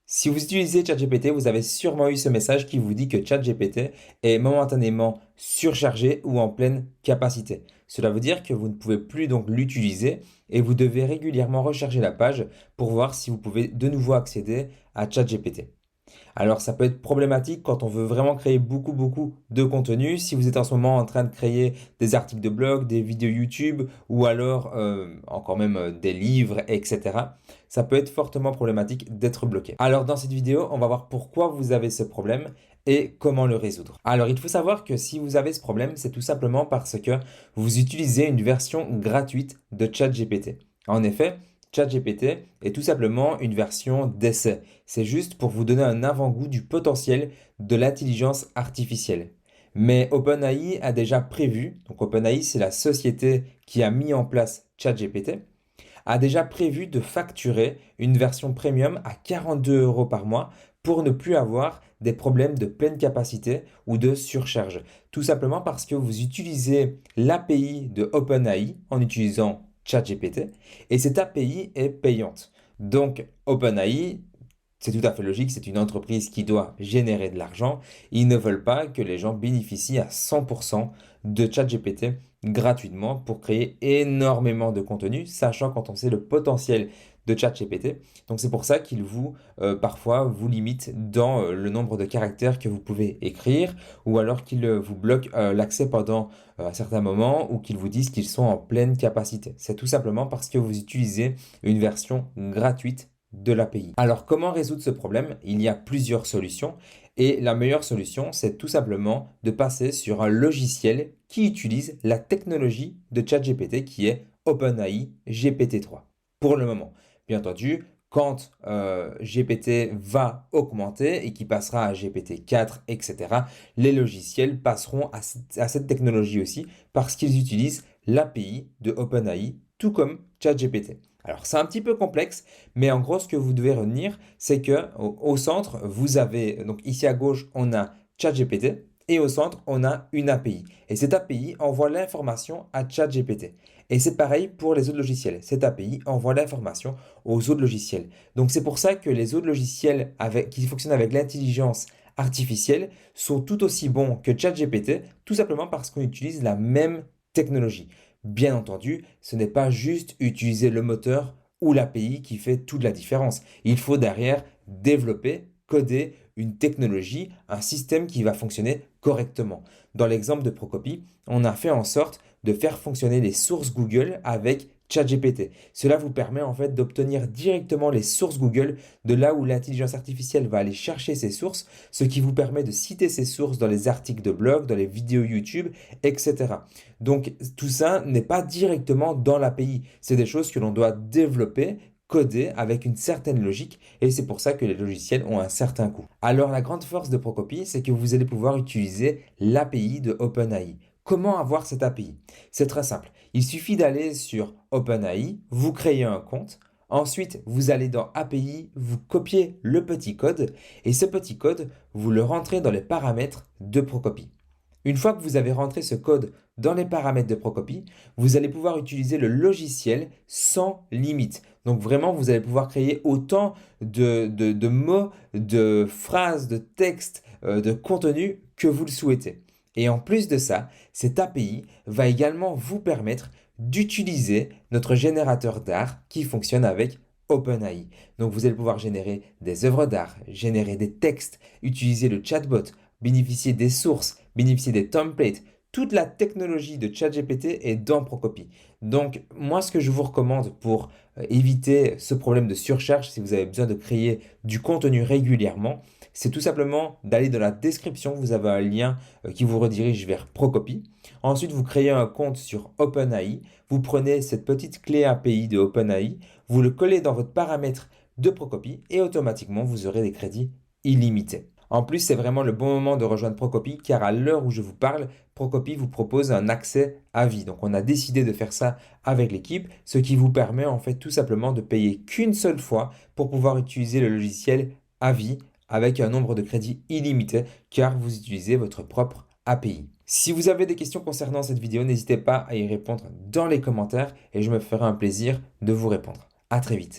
Si vous utilisez ChatGPT, vous avez sûrement eu ce message qui vous dit que ChatGPT est momentanément surchargé ou en pleine capacité. Cela veut dire que vous ne pouvez plus donc l'utiliser et vous devez régulièrement recharger la page pour voir si vous pouvez de nouveau accéder à ChatGPT. Alors, ça peut être problématique quand on veut vraiment créer beaucoup de contenu. Si vous êtes en ce moment en train de créer des articles de blog, des vidéos YouTube ou alors encore même des livres, etc. Ça peut être fortement problématique d'être bloqué. Alors, dans cette vidéo, on va voir pourquoi vous avez ce problème et comment le résoudre. Alors, il faut savoir que si vous avez ce problème, c'est tout simplement parce que vous utilisez une version gratuite de ChatGPT. En effet, ChatGPT est tout simplement une version d'essai. C'est juste pour vous donner un avant-goût du potentiel de l'intelligence artificielle. Mais OpenAI a déjà prévu, donc OpenAI c'est la société qui a mis en place ChatGPT, a déjà prévu de facturer une version premium à 42 euros par mois pour ne plus avoir des problèmes de pleine capacité ou de surcharge. Tout simplement parce que vous utilisez l'API de OpenAI en utilisant ChatGPT et cette API est payante. Donc OpenAI, c'est tout à fait logique, c'est une entreprise qui doit générer de l'argent. Ils ne veulent pas que les gens bénéficient à 100% de ChatGPT gratuitement pour créer énormément de contenu, sachant quand on sait le potentiel de ChatGPT. Donc c'est pour ça qu'ils parfois vous limitent dans le nombre de caractères que vous pouvez écrire ou alors qu'ils vous bloquent l'accès pendant un certain moment ou qu'ils vous disent qu'ils sont en pleine capacité. C'est tout simplement parce que vous utilisez une version gratuite de l'API. Alors, comment résoudre ce problème? Il y a plusieurs solutions et la meilleure solution, c'est tout simplement de passer sur un logiciel qui utilise la technologie de ChatGPT qui est OpenAI GPT-3 pour le moment. Bien entendu, quand GPT va augmenter et qui passera à GPT-4, etc., les logiciels passeront à cette technologie aussi parce qu'ils utilisent l'API de OpenAI, tout comme ChatGPT. Alors, c'est un petit peu complexe, mais en gros, ce que vous devez retenir, c'est que au centre, vous avez, donc ici à gauche, on a ChatGPT et au centre, on a une API. Et cette API envoie l'information à ChatGPT. Et c'est pareil pour les autres logiciels. Cette API envoie l'information aux autres logiciels. Donc, c'est pour ça que les autres logiciels qui fonctionnent avec l'intelligence artificielle sont tout aussi bons que ChatGPT, tout simplement parce qu'on utilise la même technologie. Bien entendu, ce n'est pas juste utiliser le moteur ou l'API qui fait toute la différence. Il faut derrière développer, coder une technologie, un système qui va fonctionner correctement. Dans l'exemple de Procopy, on a fait en sorte de faire fonctionner les sources Google avec ChatGPT. Cela vous permet en fait d'obtenir directement les sources Google de là où l'intelligence artificielle va aller chercher ses sources, ce qui vous permet de citer ces sources dans les articles de blog, dans les vidéos YouTube, etc. Donc tout ça n'est pas directement dans l'API. C'est des choses que l'on doit développer, coder avec une certaine logique et c'est pour ça que les logiciels ont un certain coût. Alors la grande force de Procopy, c'est que vous allez pouvoir utiliser l'API de OpenAI. Comment avoir cette API? C'est très simple. Il suffit d'aller sur OpenAI, vous créez un compte. Ensuite, vous allez dans API, vous copiez le petit code et ce petit code, vous le rentrez dans les paramètres de Procopy. Une fois que vous avez rentré ce code dans les paramètres de Procopy, vous allez pouvoir utiliser le logiciel sans limite. Donc vraiment, vous allez pouvoir créer autant de mots, de phrases, de textes, de contenu que vous le souhaitez. Et en plus de ça, cette API va également vous permettre d'utiliser notre générateur d'art qui fonctionne avec OpenAI. Donc vous allez pouvoir générer des œuvres d'art, générer des textes, utiliser le chatbot, bénéficier des sources, bénéficier des templates. Toute la technologie de ChatGPT est dans Procopy. Donc, moi, ce que je vous recommande pour éviter ce problème de surcharge, si vous avez besoin de créer du contenu régulièrement, c'est tout simplement d'aller dans la description. Vous avez un lien qui vous redirige vers Procopy. Ensuite, vous créez un compte sur OpenAI. Vous prenez cette petite clé API de OpenAI, vous le collez dans votre paramètre de Procopy et automatiquement, vous aurez des crédits illimités. En plus, c'est vraiment le bon moment de rejoindre Procopy car à l'heure où je vous parle, Procopy vous propose un accès à vie. Donc on a décidé de faire ça avec l'équipe, ce qui vous permet en fait tout simplement de payer qu'une seule fois pour pouvoir utiliser le logiciel à vie avec un nombre de crédits illimité car vous utilisez votre propre API. Si vous avez des questions concernant cette vidéo, n'hésitez pas à y répondre dans les commentaires et je me ferai un plaisir de vous répondre. À très vite.